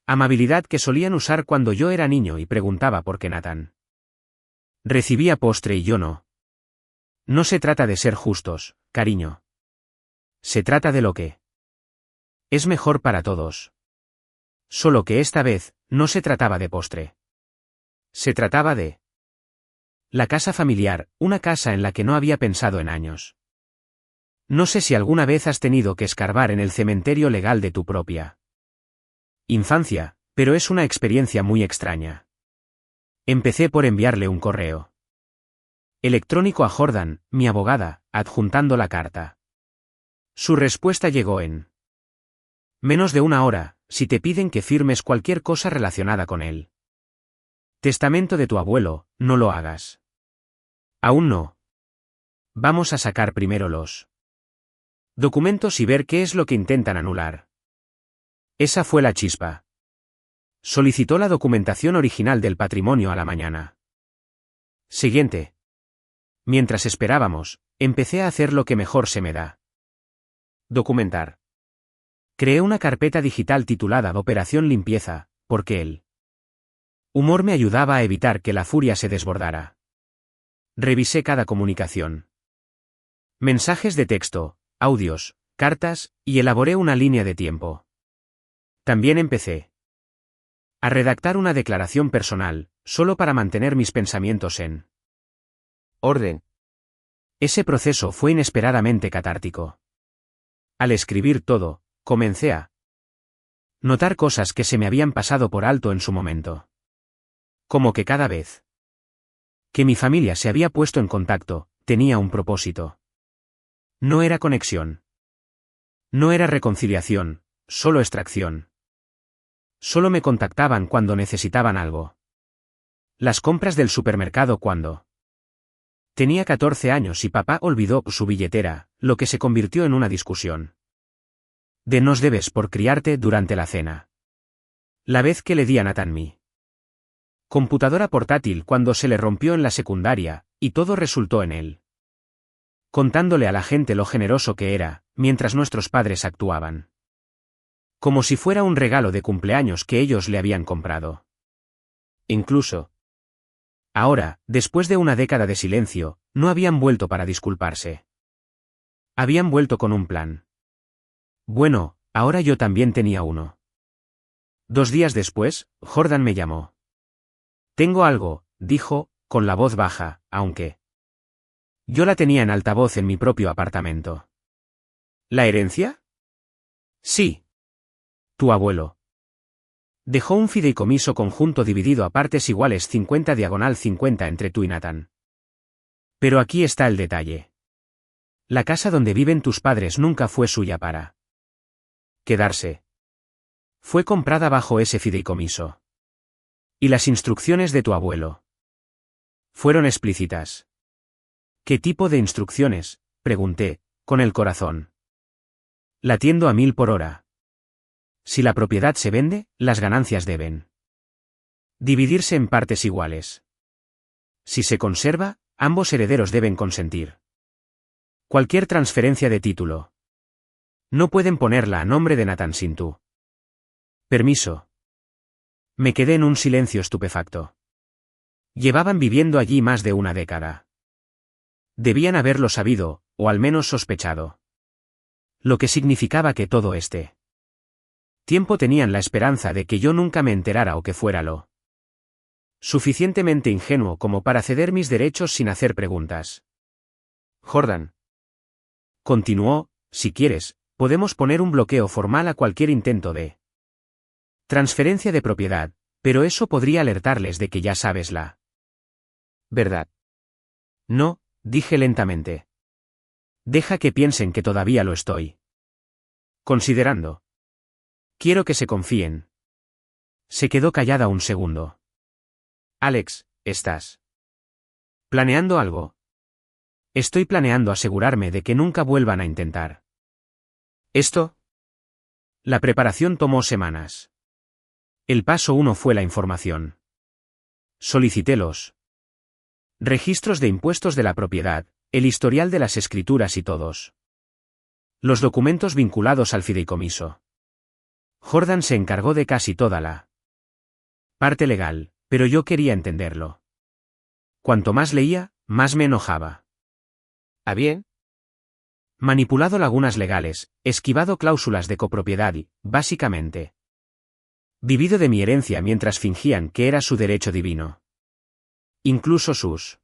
amabilidad que solían usar cuando yo era niño y preguntaba por qué Nathan recibía postre y yo no. No se trata de ser justos, cariño. Se trata de lo que es mejor para todos. Solo que esta vez, no se trataba de postre. Se trataba de la casa familiar, una casa en la que no había pensado en años. No sé si alguna vez has tenido que escarbar en el cementerio legal de tu propia infancia, pero es una experiencia muy extraña. Empecé por enviarle un correo electrónico a Jordan, mi abogada, adjuntando la carta. Su respuesta llegó en menos de una hora, si te piden que firmes cualquier cosa relacionada con él. Testamento de tu abuelo, no lo hagas. Aún no. Vamos a sacar primero los documentos y ver qué es lo que intentan anular. Esa fue la chispa. Solicitó la documentación original del patrimonio a la mañana siguiente. Mientras esperábamos, empecé a hacer lo que mejor se me da. Documentar. Creé una carpeta digital titulada Operación Limpieza, porque el humor me ayudaba a evitar que la furia se desbordara. Revisé cada comunicación. Mensajes de texto, audios, cartas, y elaboré una línea de tiempo. También empecé a redactar una declaración personal, solo para mantener mis pensamientos en orden. Ese proceso fue inesperadamente catártico. Al escribir todo, comencé a notar cosas que se me habían pasado por alto en su momento. Como que cada vez que mi familia se había puesto en contacto, tenía un propósito. No era conexión. No era reconciliación, solo extracción. Solo me contactaban cuando necesitaban algo. Las compras del supermercado cuando tenía 14 años y papá olvidó su billetera, lo que se convirtió en una discusión. De nos debes por criarte durante la cena. La vez que le di a Nathan mi computadora portátil cuando se le rompió en la secundaria, y todo resultó en él. Contándole a la gente lo generoso que era, mientras nuestros padres actuaban como si fuera un regalo de cumpleaños que ellos le habían comprado. Incluso ahora, después de una década de silencio, no habían vuelto para disculparse. Habían vuelto con un plan. Bueno, ahora yo también tenía uno. 2 días después, Jordan me llamó. Tengo algo, dijo, con la voz baja, aunque yo la tenía en altavoz en mi propio apartamento. ¿La herencia? Sí. Tu abuelo dejó un fideicomiso conjunto dividido a partes iguales 50/50 entre tú y Nathan. Pero aquí está el detalle. La casa donde viven tus padres nunca fue suya para quedarse. Fue comprada bajo ese fideicomiso. Y las instrucciones de tu abuelo fueron explícitas. ¿Qué tipo de instrucciones?, pregunté, con el corazón latiendo a 1000 por hora. Si la propiedad se vende, las ganancias deben dividirse en partes iguales. Si se conserva, ambos herederos deben consentir. Cualquier transferencia de título no pueden ponerla a nombre de Nathan sin tu permiso. Me quedé en un silencio estupefacto. Llevaban viviendo allí más de una década. Debían haberlo sabido, o al menos sospechado. Lo que significaba que todo este tiempo tenían la esperanza de que yo nunca me enterara o que fuera lo suficientemente ingenuo como para ceder mis derechos sin hacer preguntas. Jordan continuó, si quieres, podemos poner un bloqueo formal a cualquier intento de transferencia de propiedad, pero eso podría alertarles de que ya sabes la verdad. No, dije lentamente. Deja que piensen que todavía lo estoy considerando. Quiero que se confíen. Se quedó callada un segundo. Alex, ¿estás planeando algo? Estoy planeando asegurarme de que nunca vuelvan a intentar esto. La preparación tomó semanas. El paso 1 fue la información. Solicité los registros de impuestos de la propiedad, el historial de las escrituras y todos los documentos vinculados al fideicomiso. Jordan se encargó de casi toda la parte legal, pero yo quería entenderlo. Cuanto más leía, más me enojaba. ¿Ah, bien? Manipulado lagunas legales, esquivado cláusulas de copropiedad y, básicamente, vivido de mi herencia mientras fingían que era su derecho divino. Incluso sus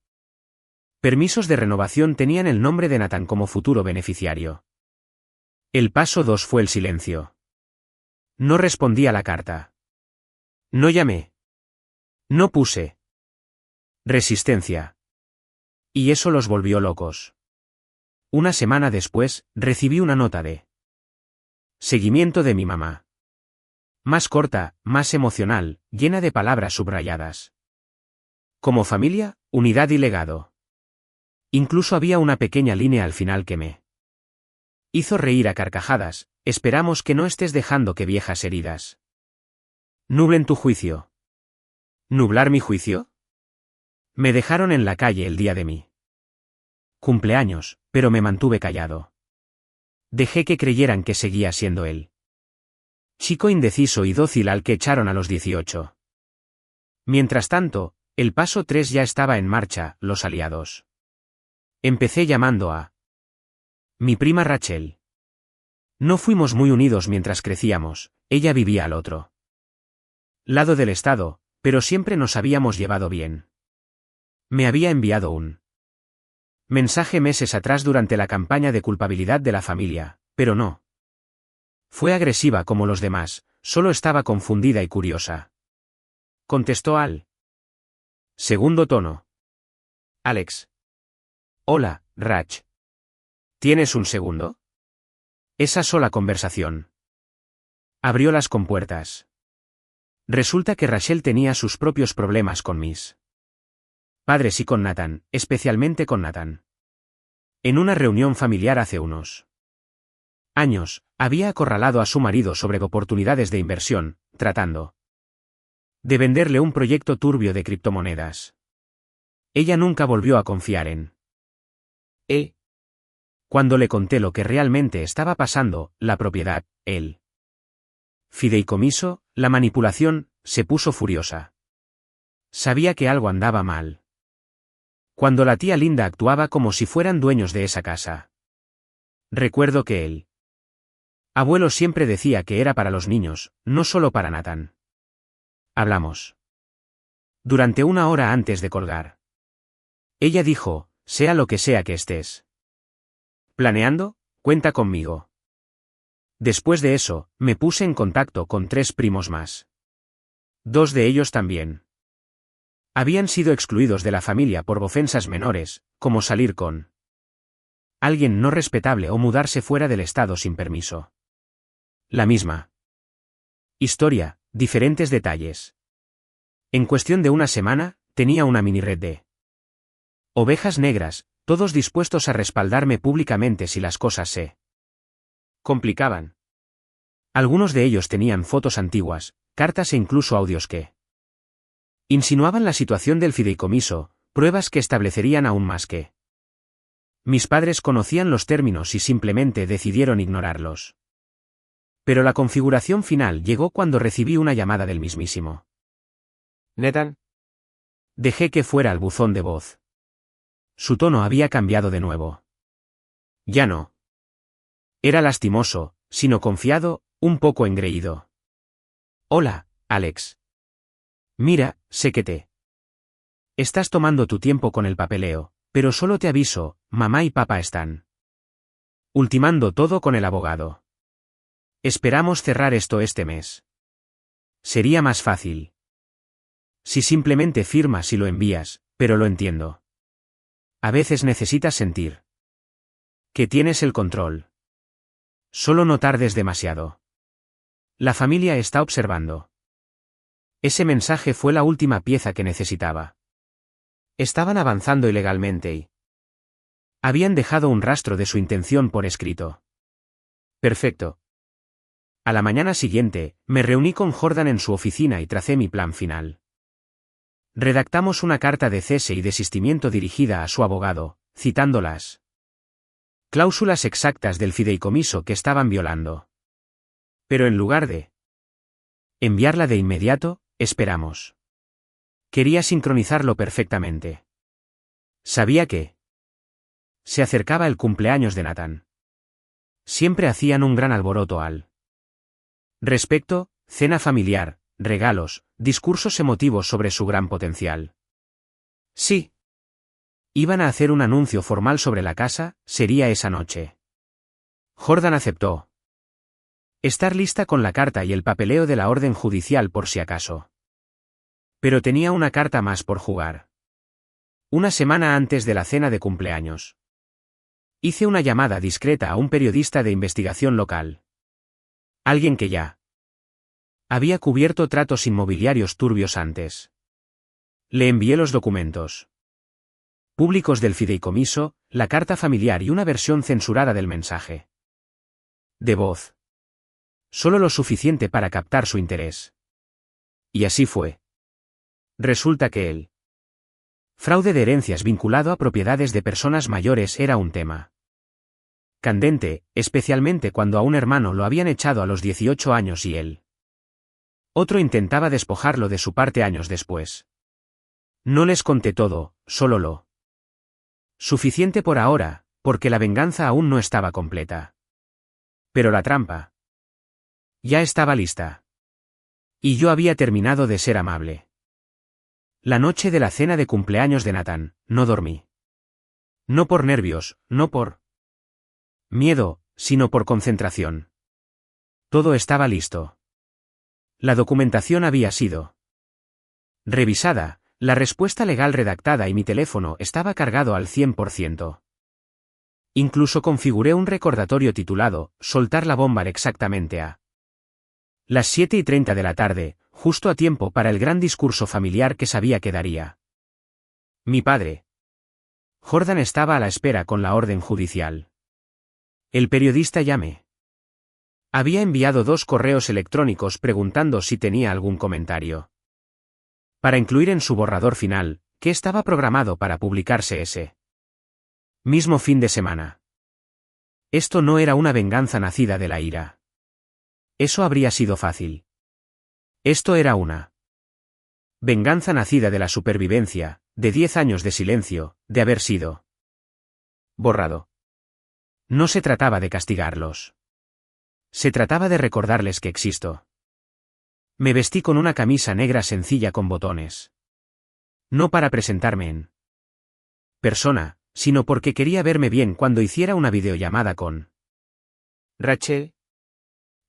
permisos de renovación tenían el nombre de Nathan como futuro beneficiario. El paso 2 fue el silencio. No respondí a la carta. No llamé. No puse resistencia. Y eso los volvió locos. Una semana después, recibí una nota de seguimiento de mi mamá. Más corta, más emocional, llena de palabras subrayadas. Como familia, unidad y legado. Incluso había una pequeña línea al final que me hizo reír a carcajadas. Esperamos que no estés dejando que viejas heridas nublen tu juicio. ¿Nublar mi juicio? Me dejaron en la calle el día de mi cumpleaños, pero me mantuve callado. Dejé que creyeran que seguía siendo él. Chico indeciso y dócil al que echaron a los 18. Mientras tanto, el paso 3 ya estaba en marcha, los aliados. Empecé llamando a mi prima Rachel. No fuimos muy unidos mientras crecíamos, ella vivía al otro lado del estado, pero siempre nos habíamos llevado bien. Me había enviado un mensaje meses atrás durante la campaña de culpabilidad de la familia, pero no fue agresiva como los demás, solo estaba confundida y curiosa. Contestó al segundo tono. Alex. Hola, Rach. ¿Tienes un segundo? Esa sola conversación abrió las compuertas. Resulta que Rachel tenía sus propios problemas con mis padres y con Nathan, especialmente con Nathan. En una reunión familiar hace unos años, había acorralado a su marido sobre oportunidades de inversión, tratando de venderle un proyecto turbio de criptomonedas. Ella nunca volvió a confiar en Cuando le conté lo que realmente estaba pasando, la propiedad, el fideicomiso, la manipulación, se puso furiosa. Sabía que algo andaba mal. Cuando la tía Linda actuaba como si fueran dueños de esa casa. Recuerdo que el abuelo siempre decía que era para los niños, no solo para Nathan. Hablamos durante 1 hora antes de colgar. Ella dijo, sea lo que sea que estés planeando, cuenta conmigo. Después de eso, me puse en contacto con 3 primos más. 2 de ellos también habían sido excluidos de la familia por ofensas menores, como salir con alguien no respetable o mudarse fuera del estado sin permiso. La misma historia, diferentes detalles. En cuestión de una semana, tenía una mini red de ovejas negras, todos dispuestos a respaldarme públicamente si las cosas se complicaban. Algunos de ellos tenían fotos antiguas, cartas e incluso audios que insinuaban la situación del fideicomiso, pruebas que establecerían aún más que mis padres conocían los términos y simplemente decidieron ignorarlos. Pero la configuración final llegó cuando recibí una llamada del mismísimo Nathan. Dejé que fuera al buzón de voz. Su tono había cambiado de nuevo. Ya no era lastimoso, sino confiado, un poco engreído. Hola, Alex. Mira, sé que te estás tomando tu tiempo con el papeleo, pero solo te aviso, mamá y papá están ultimando todo con el abogado. Esperamos cerrar esto este mes. Sería más fácil si simplemente firmas y lo envías, pero lo entiendo. A veces necesitas sentir que tienes el control. Solo no tardes demasiado. La familia está observando. Ese mensaje fue la última pieza que necesitaba. Estaban avanzando ilegalmente y habían dejado un rastro de su intención por escrito. Perfecto. A la mañana siguiente, me reuní con Jordan en su oficina y tracé mi plan final. Redactamos una carta de cese y desistimiento dirigida a su abogado, citando las cláusulas exactas del fideicomiso que estaban violando. Pero en lugar de enviarla de inmediato, esperamos. Quería sincronizarlo perfectamente. Sabía que se acercaba el cumpleaños de Nathan. Siempre hacían un gran alboroto al respecto, cena familiar, regalos, discursos emotivos sobre su gran potencial. Sí. Iban a hacer un anuncio formal sobre la casa, sería esa noche. Jordan aceptó. Estar lista con la carta y el papeleo de la orden judicial por si acaso. Pero tenía una carta más por jugar. Una semana antes de la cena de cumpleaños. Hice una llamada discreta a un periodista de investigación local. Alguien que ya había cubierto tratos inmobiliarios turbios antes. Le envié los documentos públicos del fideicomiso, la carta familiar y una versión censurada del mensaje de voz. Solo lo suficiente para captar su interés. Y así fue. Resulta que el fraude de herencias vinculado a propiedades de personas mayores era un tema candente, especialmente cuando a un hermano lo habían echado a los 18 años y él otro intentaba despojarlo de su parte años después. No les conté todo, solo lo suficiente por ahora, porque la venganza aún no estaba completa. Pero la trampa ya estaba lista. Y yo había terminado de ser amable. La noche de la cena de cumpleaños de Nathan, no dormí. No por nervios, no por miedo, sino por concentración. Todo estaba listo. La documentación había sido revisada, la respuesta legal redactada y mi teléfono estaba cargado al 100%. Incluso configuré un recordatorio titulado, soltar la bomba exactamente a las 7:30 de la tarde, justo a tiempo para el gran discurso familiar que sabía que daría mi padre. Jordan estaba a la espera con la orden judicial. El periodista llamé. Había enviado 2 correos electrónicos preguntando si tenía algún comentario para incluir en su borrador final, que estaba programado para publicarse ese mismo fin de semana. Esto no era una venganza nacida de la ira. Eso habría sido fácil. Esto era una venganza nacida de la supervivencia, de 10 años de silencio, de haber sido borrado. No se trataba de castigarlos. Se trataba de recordarles que existo. Me vestí con una camisa negra sencilla con botones. No para presentarme en persona, sino porque quería verme bien cuando hiciera una videollamada con Rachel.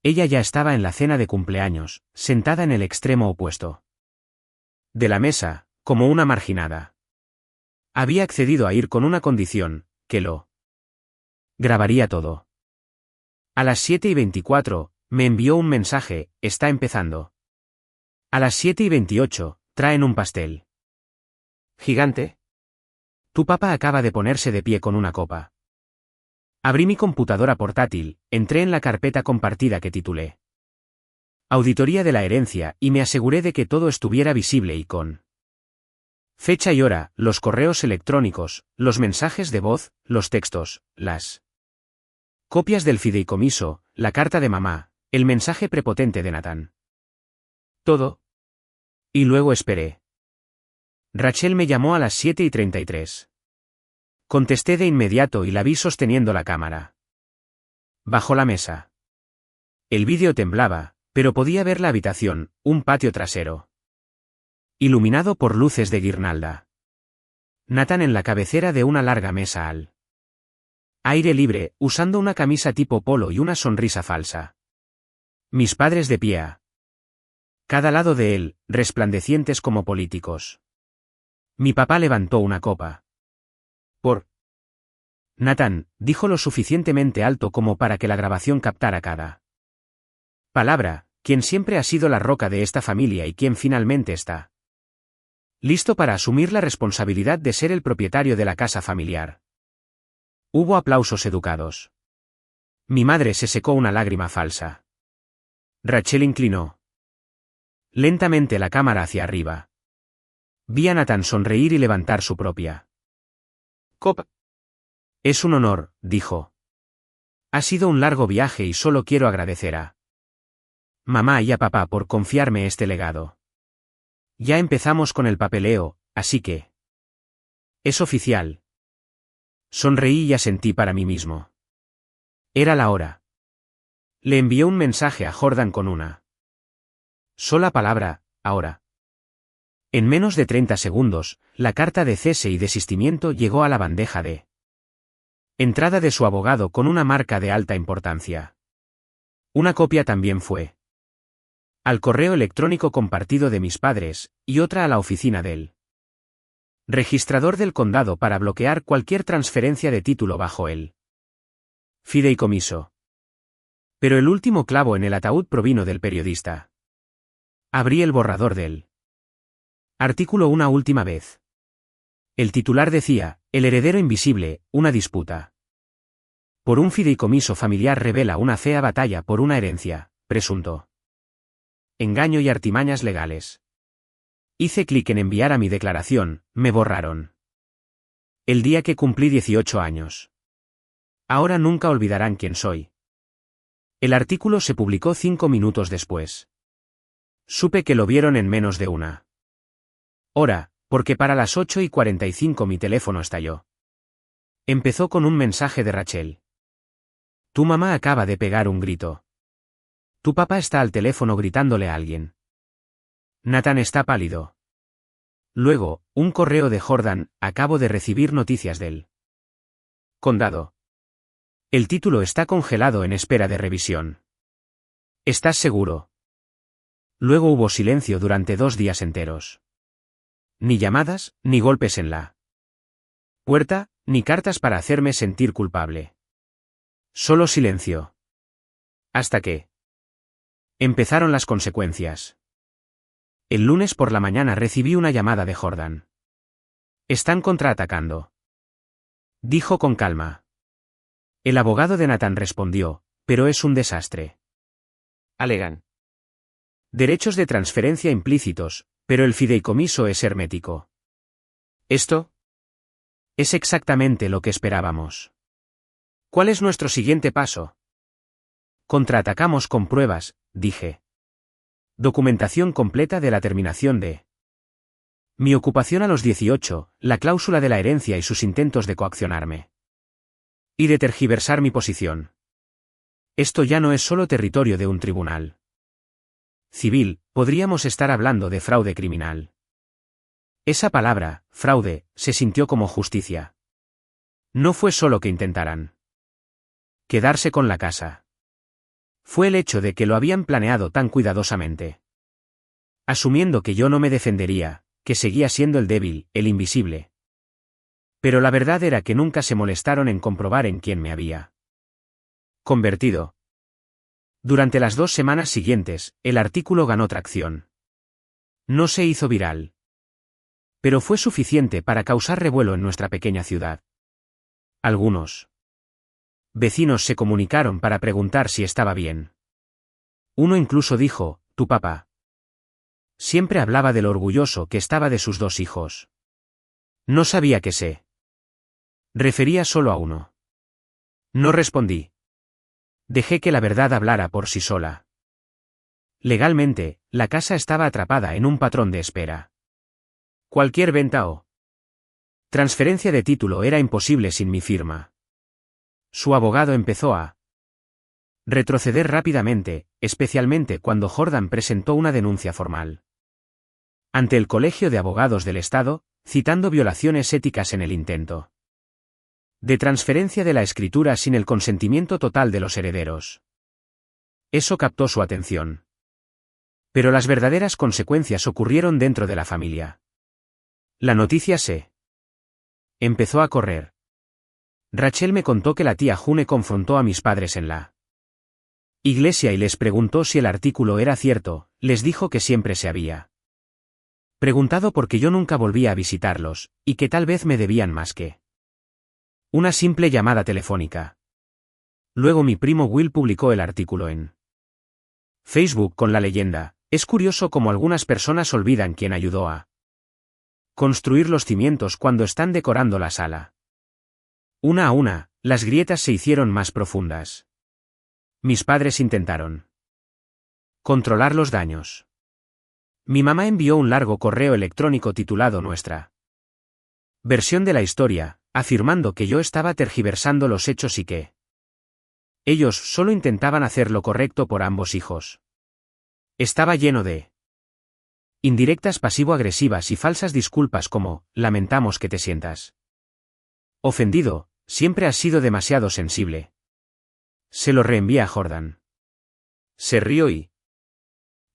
Ella ya estaba en la cena de cumpleaños, sentada en el extremo opuesto de la mesa, como una marginada. Había accedido a ir con una condición, que lo grabaría todo. A las 7:24, me envió un mensaje, está empezando. A las 7:28, traen un pastel gigante. Tu papá acaba de ponerse de pie con una copa. Abrí mi computadora portátil, entré en la carpeta compartida que titulé Auditoría de la herencia y me aseguré de que todo estuviera visible y con fecha y hora, los correos electrónicos, los mensajes de voz, los textos, las copias del fideicomiso, la carta de mamá, el mensaje prepotente de Nathan. Todo. Y luego esperé. Rachel me llamó a las 7:33. Contesté de inmediato y la vi sosteniendo la cámara bajo la mesa. El vídeo temblaba, pero podía ver la habitación, un patio trasero iluminado por luces de guirnalda. Nathan en la cabecera de una larga mesa al aire libre, usando una camisa tipo polo y una sonrisa falsa. Mis padres de pie a cada lado de él, resplandecientes como políticos. Mi papá levantó una copa. Nathan, dijo lo suficientemente alto como para que la grabación captara cada palabra, quien siempre ha sido la roca de esta familia y quien finalmente está listo para asumir la responsabilidad de ser el propietario de la casa familiar. Hubo aplausos educados. Mi madre se secó una lágrima falsa. Rachel inclinó lentamente la cámara hacia arriba. Vi a Nathan sonreír y levantar su propia copa. Es un honor, dijo. Ha sido un largo viaje y solo quiero agradecer a mamá y a papá por confiarme este legado. Ya empezamos con el papeleo, así que es oficial. Sonreí y asentí para mí mismo. Era la hora. Le envié un mensaje a Jordan con una sola palabra, ahora. En menos de 30 segundos, la carta de cese y desistimiento llegó a la bandeja de entrada de su abogado con una marca de alta importancia. Una copia también fue al correo electrónico compartido de mis padres, y otra a la oficina del registrador del condado para bloquear cualquier transferencia de título bajo él. Fideicomiso. Pero el último clavo en el ataúd provino del periodista. Abrí el borrador del artículo una última vez. El titular decía, el heredero invisible, una disputa por un fideicomiso familiar revela una fea batalla por una herencia, presunto engaño y artimañas legales. Hice clic en enviar a mi declaración, me borraron. El día que cumplí 18 años. Ahora nunca olvidarán quién soy. El artículo se publicó 5 minutos después. Supe que lo vieron en menos de una hora, porque para las 8:45 mi teléfono estalló. Empezó con un mensaje de Rachel. Tu mamá acaba de pegar un grito. Tu papá está al teléfono gritándole a alguien. Nathan está pálido. Luego, un correo de Jordan, acabo de recibir noticias del condado. El título está congelado en espera de revisión. ¿Estás seguro? Luego hubo silencio durante 2 días enteros. Ni llamadas, ni golpes en la puerta, ni cartas para hacerme sentir culpable. Solo silencio. Hasta que empezaron las consecuencias. El lunes por la mañana recibí una llamada de Jordan. Están contraatacando. Dijo con calma. El abogado de Nathan respondió, pero es un desastre. Alegan derechos de transferencia implícitos, pero el fideicomiso es hermético. ¿Esto? Es exactamente lo que esperábamos. ¿Cuál es nuestro siguiente paso? Contraatacamos con pruebas, dije. Documentación completa de la terminación de mi ocupación a los 18, la cláusula de la herencia y sus intentos de coaccionarme. Y de tergiversar mi posición. Esto ya no es solo territorio de un tribunal civil, podríamos estar hablando de fraude criminal. Esa palabra, fraude, se sintió como justicia. No fue solo que intentaran quedarse con la casa. Fue el hecho de que lo habían planeado tan cuidadosamente. Asumiendo que yo no me defendería, que seguía siendo el débil, el invisible. Pero la verdad era que nunca se molestaron en comprobar en quién me había convertido. Durante las 2 semanas siguientes, el artículo ganó tracción. No se hizo viral. Pero fue suficiente para causar revuelo en nuestra pequeña ciudad. Algunos vecinos se comunicaron para preguntar si estaba bien. Uno incluso dijo, tu papá. Siempre hablaba de lo orgulloso que estaba de sus 2 hijos. No sabía que se refería solo a uno. No respondí. Dejé que la verdad hablara por sí sola. Legalmente, la casa estaba atrapada en un patrón de espera. Cualquier venta o transferencia de título era imposible sin mi firma. Su abogado empezó a retroceder rápidamente, especialmente cuando Jordan presentó una denuncia formal ante el Colegio de Abogados del Estado, citando violaciones éticas en el intento de transferencia de la escritura sin el consentimiento total de los herederos. Eso captó su atención. Pero las verdaderas consecuencias ocurrieron dentro de la familia. La noticia se empezó a correr. Rachel me contó que la tía June confrontó a mis padres en la iglesia y les preguntó si el artículo era cierto. Les dijo que siempre se había preguntado por qué yo nunca volvía a visitarlos, y que tal vez me debían más que una simple llamada telefónica. Luego mi primo Will publicó el artículo en Facebook con la leyenda: es curioso cómo algunas personas olvidan quién ayudó a construir los cimientos cuando están decorando la sala. Una a una, las grietas se hicieron más profundas. Mis padres intentaron controlar los daños. Mi mamá envió un largo correo electrónico titulado Nuestra versión de la historia, afirmando que yo estaba tergiversando los hechos y que ellos solo intentaban hacer lo correcto por ambos hijos. Estaba lleno de indirectas pasivo-agresivas y falsas disculpas como: lamentamos que te sientas ofendido, siempre has sido demasiado sensible. Se lo reenvié a Jordan. Se rió y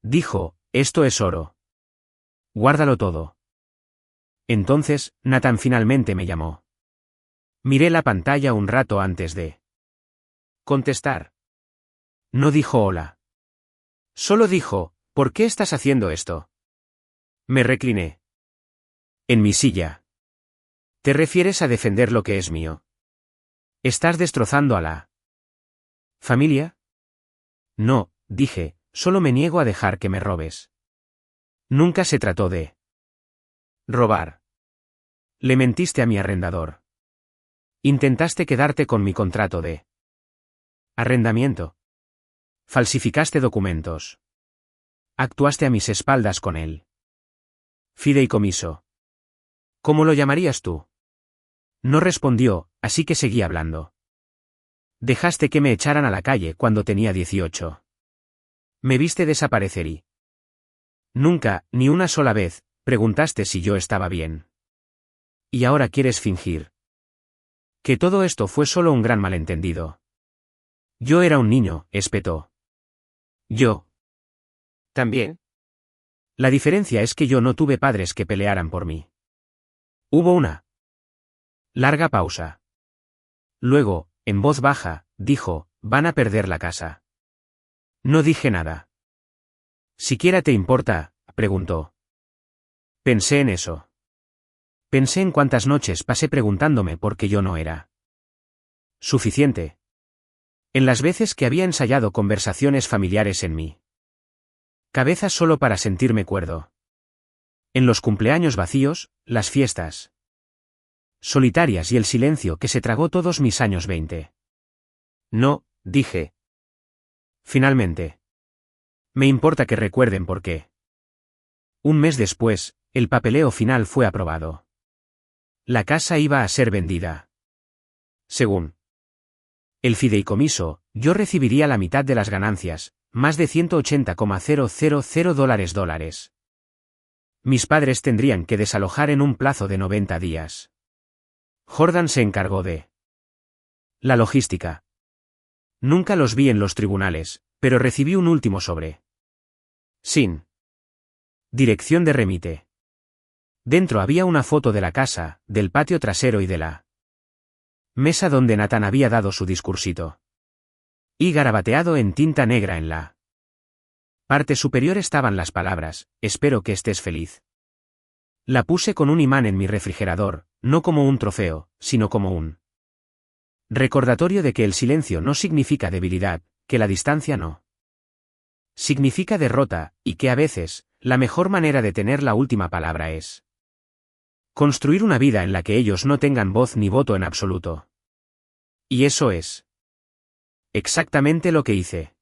dijo: esto es oro. Guárdalo todo. Entonces, Nathan finalmente me llamó. Miré la pantalla un rato antes de contestar. No dijo hola. Solo dijo: ¿por qué estás haciendo esto? Me recliné en mi silla. ¿Te refieres a defender lo que es mío? ¿Estás destrozando a la familia? No, dije, solo me niego a dejar que me robes. Nunca se trató de robar. Le mentiste a mi arrendador. Intentaste quedarte con mi contrato de arrendamiento. Falsificaste documentos. Actuaste a mis espaldas con él. Fideicomiso. ¿Cómo lo llamarías tú? No respondió, así que seguí hablando. Dejaste que me echaran a la calle cuando tenía 18. Me viste desaparecer y nunca, ni una sola vez, preguntaste si yo estaba bien. Y ahora quieres fingir que todo esto fue solo un gran malentendido. Yo era un niño, espetó. Yo ¿También? La diferencia es que yo no tuve padres que pelearan por mí. Hubo una larga pausa. Luego, en voz baja, dijo: van a perder la casa. No dije nada. ¿Siquiera te importa?, preguntó. Pensé en eso. Pensé en cuántas noches pasé preguntándome por qué yo no era suficiente. En las veces que había ensayado conversaciones familiares en mi cabeza solo para sentirme cuerdo. En los cumpleaños vacíos, las fiestas solitarias y el silencio que se tragó todos mis años 20. No, dije. Finalmente. Me importa que recuerden por qué. Un mes después, el papeleo final fue aprobado. La casa iba a ser vendida. Según el fideicomiso, yo recibiría la mitad de las ganancias, más de $180,000. Mis padres tendrían que desalojar en un plazo de 90 días. Jordan se encargó de la logística. Nunca los vi en los tribunales, pero recibí un último sobre. Sin dirección de remite. Dentro había una foto de la casa, del patio trasero y de la mesa donde Nathan había dado su discursito. Y garabateado en tinta negra en la parte superior estaban las palabras: espero que estés feliz. La puse con un imán en mi refrigerador, no como un trofeo, sino como un recordatorio de que el silencio no significa debilidad, que la distancia no significa derrota, y que a veces, la mejor manera de tener la última palabra es construir una vida en la que ellos no tengan voz ni voto en absoluto. Y eso es exactamente lo que hice.